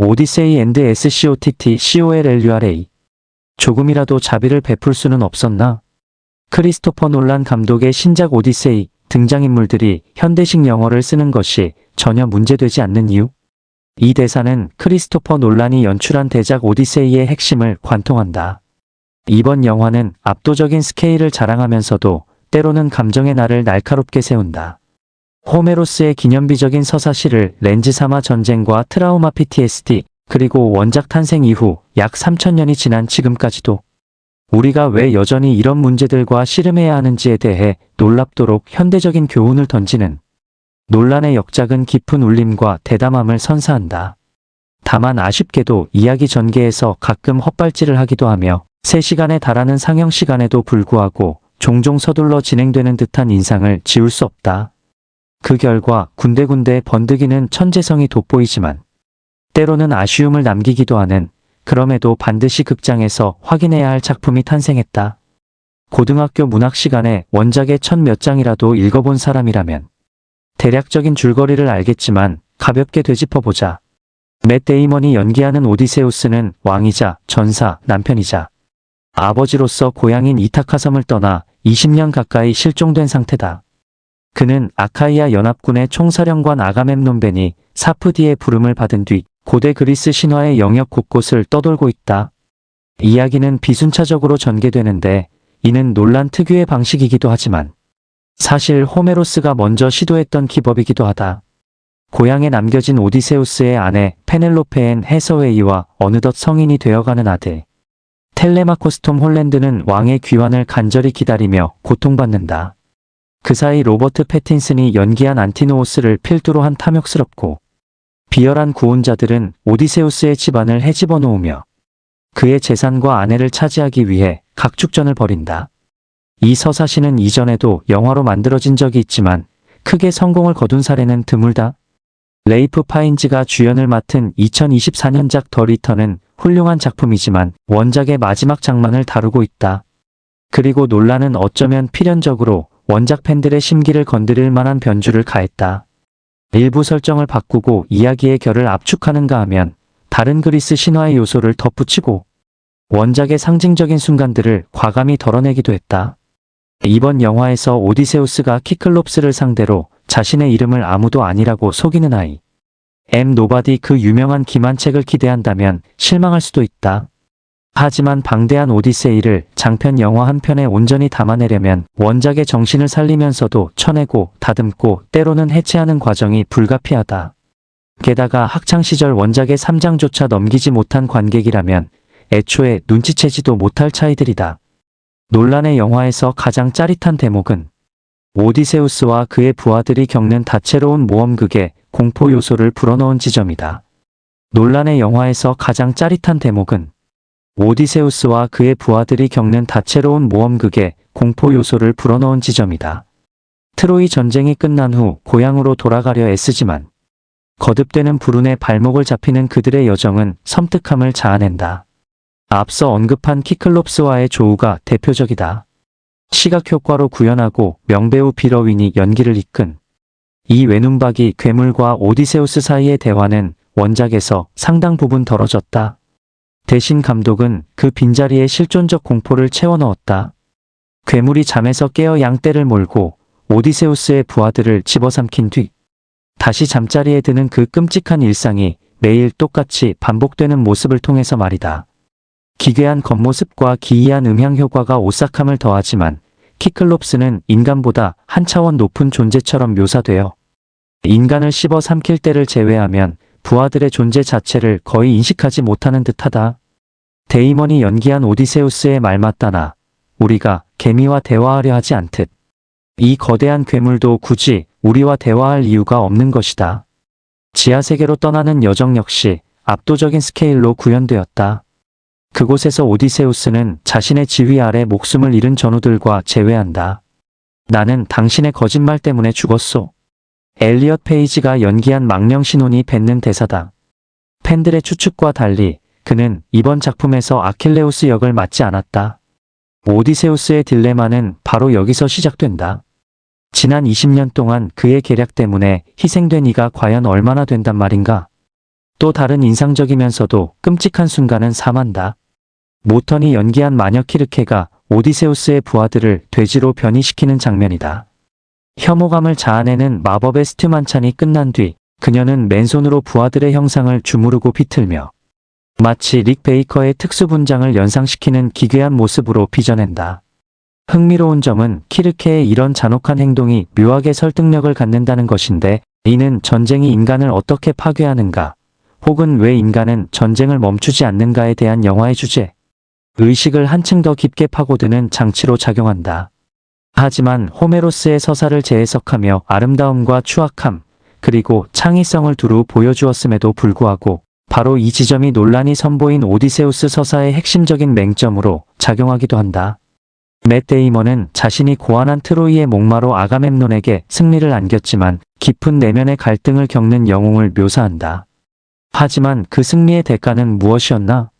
오디세이 앤드 SCOTT COLLURA. 조금이라도 자비를 베풀 수는 없었나? 크리스토퍼 놀란 감독의 신작 오디세이 등장인물들이 현대식 영어를 쓰는 것이 전혀 문제되지 않는 이유? 이 대사는 크리스토퍼 놀란이 연출한 대작 오디세이의 핵심을 관통한다. 이번 영화는 압도적인 스케일을 자랑하면서도 때로는 감정의 날을 날카롭게 세운다. 호메로스의 기념비적인 서사시를 렌즈 삼아 전쟁과 트라우마 PTSD, 그리고 원작 탄생 이후 약 3000년이 지난 지금까지도 우리가 왜 여전히 이런 문제들과 씨름해야 하는지에 대해 놀랍도록 현대적인 교훈을 던지는 놀란의 역작은 깊은 울림과 대담함을 선사한다. 다만 아쉽게도 이야기 전개에서 가끔 헛발질을 하기도 하며 3시간에 달하는 상영 시간에도 불구하고 종종 서둘러 진행되는 듯한 인상을 지울 수 없다. 그 결과 군데군데 번득이는 천재성이 돋보이지만 때로는 아쉬움을 남기기도 하는, 그럼에도 반드시 극장에서 확인해야 할 작품이 탄생했다. 고등학교 문학 시간에 원작의 첫 몇 장이라도 읽어본 사람이라면 대략적인 줄거리를 알겠지만 가볍게 되짚어보자. 맷 데이먼이 연기하는 오디세우스는 왕이자 전사, 남편이자 아버지로서 고향인 이타카 섬을 떠나 20년 가까이 실종된 상태다. 그는 아카이아 연합군의 총사령관 아가멤논벤이 사프디의 부름을 받은 뒤 고대 그리스 신화의 영역 곳곳을 떠돌고 있다. 이야기는 비순차적으로 전개되는데 이는 논란 특유의 방식이기도 하지만 사실 호메로스가 먼저 시도했던 기법이기도 하다. 고향에 남겨진 오디세우스의 아내 페넬로페 앤 해서웨이와 어느덧 성인이 되어가는 아들 텔레마코스 톰 홀랜드는 왕의 귀환을 간절히 기다리며 고통받는다. 그 사이 로버트 패틴슨이 연기한 안티노오스를 필두로 한 탐욕스럽고 비열한 구혼자들은 오디세우스의 집안을 헤집어 놓으며 그의 재산과 아내를 차지하기 위해 각축전을 벌인다. 이 서사시는 이전에도 영화로 만들어진 적이 있지만 크게 성공을 거둔 사례는 드물다. 레이프 파인즈가 주연을 맡은 2024년작 더 리턴은 훌륭한 작품이지만 원작의 마지막 장면을 다루고 있다. 그리고 논란은 어쩌면 필연적으로 원작 팬들의 심기를 건드릴 만한 변주를 가했다. 일부 설정을 바꾸고 이야기의 결을 압축하는가 하면 다른 그리스 신화의 요소를 덧붙이고 원작의 상징적인 순간들을 과감히 덜어내기도 했다. 이번 영화에서 오디세우스가 키클롭스를 상대로 자신의 이름을 아무도 아니라고 속이는 아이 노바디 그 유명한 기만책을 기대한다면 실망할 수도 있다. 하지만 방대한 오디세이를 장편 영화 한 편에 온전히 담아내려면 원작의 정신을 살리면서도 쳐내고 다듬고 때로는 해체하는 과정이 불가피하다. 게다가 학창시절 원작의 3장조차 넘기지 못한 관객이라면 애초에 눈치채지도 못할 차이들이다. 논란의 영화에서 가장 짜릿한 대목은 오디세우스와 그의 부하들이 겪는 다채로운 모험극에 공포 요소를 불어넣은 지점이다. 논란의 영화에서 가장 짜릿한 대목은 오디세우스와 그의 부하들이 겪는 다채로운 모험극에 공포 요소를 불어넣은 지점이다. 트로이 전쟁이 끝난 후 고향으로 돌아가려 애쓰지만 거듭되는 불운에 발목을 잡히는 그들의 여정은 섬뜩함을 자아낸다. 앞서 언급한 키클롭스와의 조우가 대표적이다. 시각효과로 구현하고 명배우 빌어윈이 연기를 이끈 이 외눈박이 괴물과 오디세우스 사이의 대화는 원작에서 상당 부분 덜어졌다. 대신 감독은 그 빈자리에 실존적 공포를 채워넣었다. 괴물이 잠에서 깨어 양떼를 몰고 오디세우스의 부하들을 집어삼킨 뒤 다시 잠자리에 드는 그 끔찍한 일상이 매일 똑같이 반복되는 모습을 통해서 말이다. 기괴한 겉모습과 기이한 음향 효과가 오싹함을 더하지만 키클롭스는 인간보다 한 차원 높은 존재처럼 묘사되어 인간을 씹어 삼킬 때를 제외하면 부하들의 존재 자체를 거의 인식하지 못하는 듯하다. 데이먼이 연기한 오디세우스의 말 맞다나 우리가 개미와 대화하려 하지 않듯 이 거대한 괴물도 굳이 우리와 대화할 이유가 없는 것이다. 지하세계로 떠나는 여정 역시 압도적인 스케일로 구현되었다. 그곳에서 오디세우스는 자신의 지휘 아래 목숨을 잃은 전우들과 재회한다. 나는 당신의 거짓말 때문에 죽었소. 엘리엇 페이지가 연기한 망령 신혼이 뱉는 대사다. 팬들의 추측과 달리 그는 이번 작품에서 아킬레우스 역을 맡지 않았다. 오디세우스의 딜레마는 바로 여기서 시작된다. 지난 20년 동안 그의 계략 때문에 희생된 이가 과연 얼마나 된단 말인가? 또 다른 인상적이면서도 끔찍한 순간은 사만다. 모턴이 연기한 마녀 키르케가 오디세우스의 부하들을 돼지로 변이시키는 장면이다. 혐오감을 자아내는 마법의 스튜 만찬이 끝난 뒤 그녀는 맨손으로 부하들의 형상을 주무르고 비틀며 마치 릭 베이커의 특수 분장을 연상시키는 기괴한 모습으로 빚어낸다. 흥미로운 점은 키르케의 이런 잔혹한 행동이 묘하게 설득력을 갖는다는 것인데, 이는 전쟁이 인간을 어떻게 파괴하는가, 혹은 왜 인간은 전쟁을 멈추지 않는가에 대한 영화의 주제, 의식을 한층 더 깊게 파고드는 장치로 작용한다. 하지만 호메로스의 서사를 재해석하며 아름다움과 추악함, 그리고 창의성을 두루 보여주었음에도 불구하고 바로 이 지점이 논란이 선보인 오디세우스 서사의 핵심적인 맹점으로 작용하기도 한다. 맷 데이먼은 자신이 고안한 트로이의 목마로 아가멤논에게 승리를 안겼지만 깊은 내면의 갈등을 겪는 영웅을 묘사한다. 하지만 그 승리의 대가는 무엇이었나?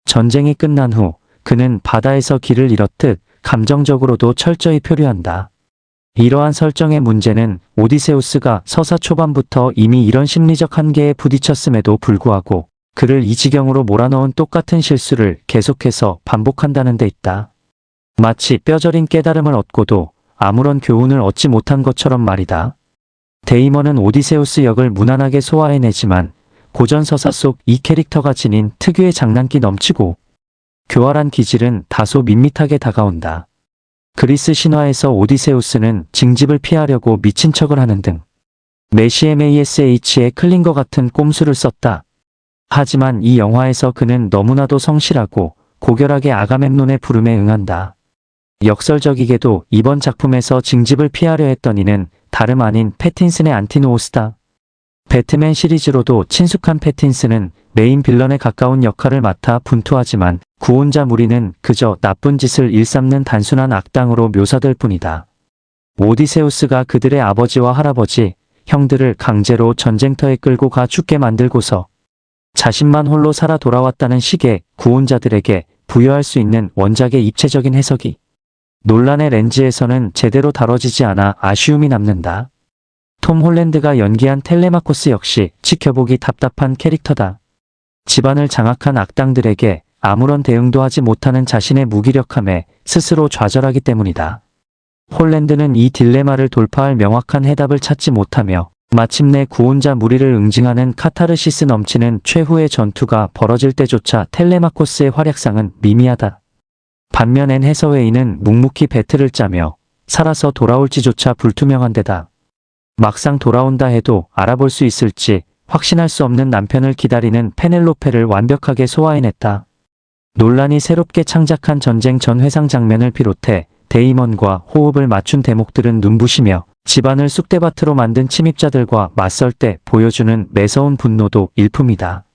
전쟁이 끝난 후 그는 바다에서 길을 잃었듯 감정적으로도 철저히 표류한다. 이러한 설정의 문제는 오디세우스가 서사 초반부터 이미 이런 심리적 한계에 부딪혔음에도 불구하고 그를 이 지경으로 몰아넣은 똑같은 실수를 계속해서 반복한다는 데 있다. 마치 뼈저린 깨달음을 얻고도 아무런 교훈을 얻지 못한 것처럼 말이다. 데이먼은 오디세우스 역을 무난하게 소화해내지만 고전 서사 속 이 캐릭터가 지닌 특유의 장난기 넘치고 교활한 기질은 다소 밋밋하게 다가온다. 그리스 신화에서 오디세우스는 징집을 피하려고 미친 척을 하는 등 메시에메이스H의 클린거 같은 꼼수를 썼다. 하지만 이 영화에서 그는 너무나도 성실하고 고결하게 아가멤논의 부름에 응한다. 역설적이게도 이번 작품에서 징집을 피하려 했던 이는 다름 아닌 패틴슨의 안티노오스다. 배트맨 시리즈로도 친숙한 패틴슨은 메인 빌런에 가까운 역할을 맡아 분투하지만 구혼자 무리는 그저 나쁜 짓을 일삼는 단순한 악당으로 묘사될 뿐이다. 오디세우스가 그들의 아버지와 할아버지, 형들을 강제로 전쟁터에 끌고 가 죽게 만들고서 자신만 홀로 살아 돌아왔다는 식의 구혼자들에게 부여할 수 있는 원작의 입체적인 해석이 논란의 렌즈에서는 제대로 다뤄지지 않아 아쉬움이 남는다. 톰 홀랜드가 연기한 텔레마코스 역시 지켜보기 답답한 캐릭터다. 집안을 장악한 악당들에게 아무런 대응도 하지 못하는 자신의 무기력함에 스스로 좌절하기 때문이다. 홀랜드는 이 딜레마를 돌파할 명확한 해답을 찾지 못하며 마침내 구혼자 무리를 응징하는 카타르시스 넘치는 최후의 전투가 벌어질 때조차 텔레마코스의 활약상은 미미하다. 반면 앤 해서웨이는 묵묵히 배틀을 짜며 살아서 돌아올지조차 불투명한 데다 막상 돌아온다 해도 알아볼 수 있을지 확신할 수 없는 남편을 기다리는 페넬로페를 완벽하게 소화해냈다. 논란이 새롭게 창작한 전쟁 전 회상 장면을 비롯해 데이먼과 호흡을 맞춘 대목들은 눈부시며 집안을 쑥대밭으로 만든 침입자들과 맞설 때 보여주는 매서운 분노도 일품이다.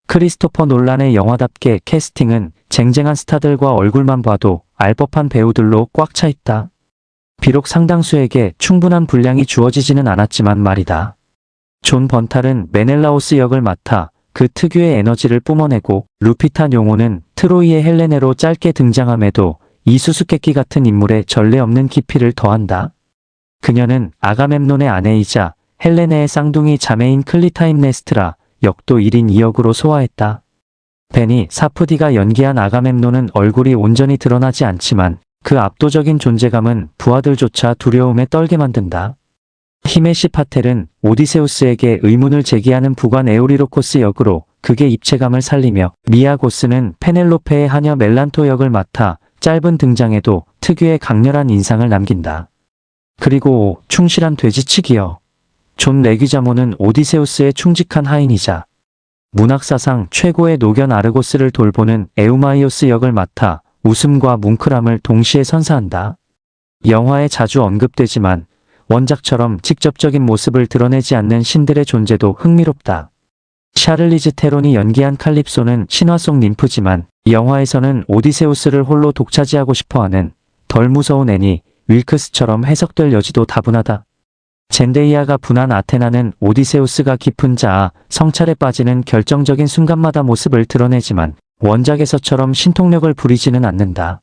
크리스토퍼 놀란의 영화답게 캐스팅은 쟁쟁한 스타들과 얼굴만 봐도 알 법한 배우들로 꽉 차 있다. 비록 상당수에게 충분한 분량이 주어지지는 않았지만 말이다. 존 번탈은 메넬라오스 역을 맡아 그 특유의 에너지를 뿜어내고 루피타 뇽오는 트로이의 헬레네로 짧게 등장함에도 이 수수께끼 같은 인물에 전례 없는 깊이를 더한다. 그녀는 아가멤논의 아내이자 헬레네의 쌍둥이 자매인 클리타임네스트라 역도 1인 2역으로 소화했다. 베니 사프디가 연기한 아가멤논은 얼굴이 온전히 드러나지 않지만 그 압도적인 존재감은 부하들조차 두려움에 떨게 만든다. 히메시 파텔은 오디세우스에게 의문을 제기하는 부관 에우리로코스 역으로 극의 입체감을 살리며 미아 고스는 페넬로페의 하녀 멜란토 역을 맡아 짧은 등장에도 특유의 강렬한 인상을 남긴다. 그리고 충실한 돼지치기여. 존 레귀자모는 오디세우스의 충직한 하인이자 문학사상 최고의 노견 아르고스를 돌보는 에우마이오스 역을 맡아 웃음과 뭉클함을 동시에 선사한다. 영화에 자주 언급되지만 원작처럼 직접적인 모습을 드러내지 않는 신들의 존재도 흥미롭다. 샤를리즈 테론이 연기한 칼립소는 신화 속 ним프지만 영화에서는 오디세우스를 홀로 독차지하고 싶어하는 덜 무서운 애니 윌크스처럼 해석될 여지도 다분하다. 젠데이아가 분한 아테나는 오디세우스가 깊은 자아, 성찰에 빠지는 결정적인 순간마다 모습을 드러내지만 원작에서처럼 신통력을 부리지는 않는다.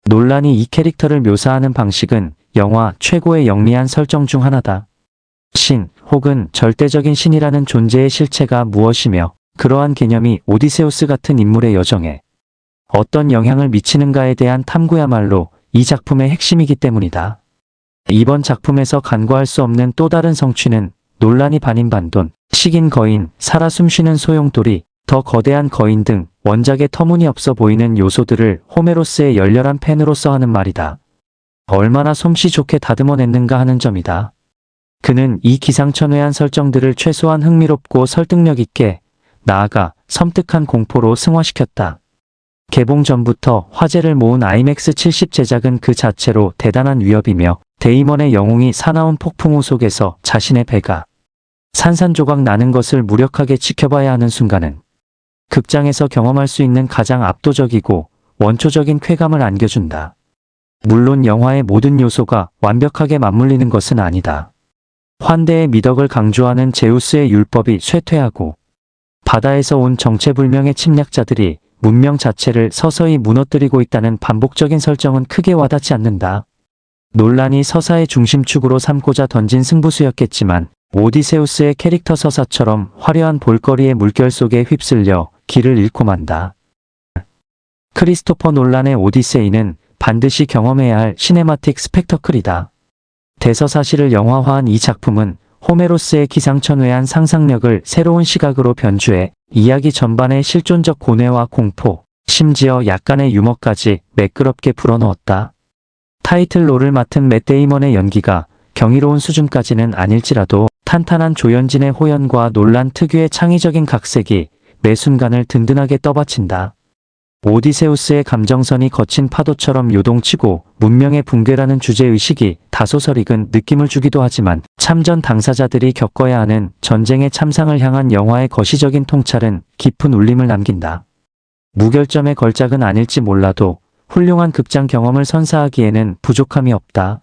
논란이 이 캐릭터를 묘사하는 방식은 영화 최고의 영리한 설정 중 하나다. 신 혹은 절대적인 신이라는 존재의 실체가 무엇이며 그러한 개념이 오디세우스 같은 인물의 여정에 어떤 영향을 미치는가에 대한 탐구야말로 이 작품의 핵심이기 때문이다. 이번 작품에서 간과할 수 없는 또 다른 성취는 논란이 반인반돈, 식인 거인, 살아 숨쉬는 소용돌이, 더 거대한 거인 등 원작의 터무니없어 보이는 요소들을 호메로스의 열렬한 팬으로서 하는 말이다. 얼마나 솜씨 좋게 다듬어냈는가 하는 점이다. 그는 이 기상천외한 설정들을 최소한 흥미롭고 설득력 있게, 나아가 섬뜩한 공포로 승화시켰다. 개봉 전부터 화제를 모은 아이맥스 70 제작은 그 자체로 대단한 위협이며 데이먼의 영웅이 사나운 폭풍우 속에서 자신의 배가 산산조각 나는 것을 무력하게 지켜봐야 하는 순간은 극장에서 경험할 수 있는 가장 압도적이고 원초적인 쾌감을 안겨준다. 물론 영화의 모든 요소가 완벽하게 맞물리는 것은 아니다. 환대의 미덕을 강조하는 제우스의 율법이 쇠퇴하고 바다에서 온 정체불명의 침략자들이 문명 자체를 서서히 무너뜨리고 있다는 반복적인 설정은 크게 와닿지 않는다. 논란이 서사의 중심축으로 삼고자 던진 승부수였겠지만 오디세우스의 캐릭터 서사처럼 화려한 볼거리의 물결 속에 휩쓸려 길을 잃고 만다. 크리스토퍼 놀란의 오디세이는 반드시 경험해야 할 시네마틱 스펙터클이다. 대서사실을 영화화한 이 작품은 호메로스의 기상천외한 상상력을 새로운 시각으로 변주해 이야기 전반의 실존적 고뇌와 공포, 심지어 약간의 유머까지 매끄럽게 불어넣었다. 타이틀롤을 맡은 맷 데이먼의 연기가 경이로운 수준까지는 아닐지라도 탄탄한 조연진의 호연과 논란 특유의 창의적인 각색이 매 순간을 든든하게 떠받친다. 오디세우스의 감정선이 거친 파도처럼 요동치고 문명의 붕괴라는 주제의식이 다소 설익은 느낌을 주기도 하지만 참전 당사자들이 겪어야 하는 전쟁의 참상을 향한 영화의 거시적인 통찰은 깊은 울림을 남긴다. 무결점의 걸작은 아닐지 몰라도 훌륭한 극장 경험을 선사하기에는 부족함이 없다.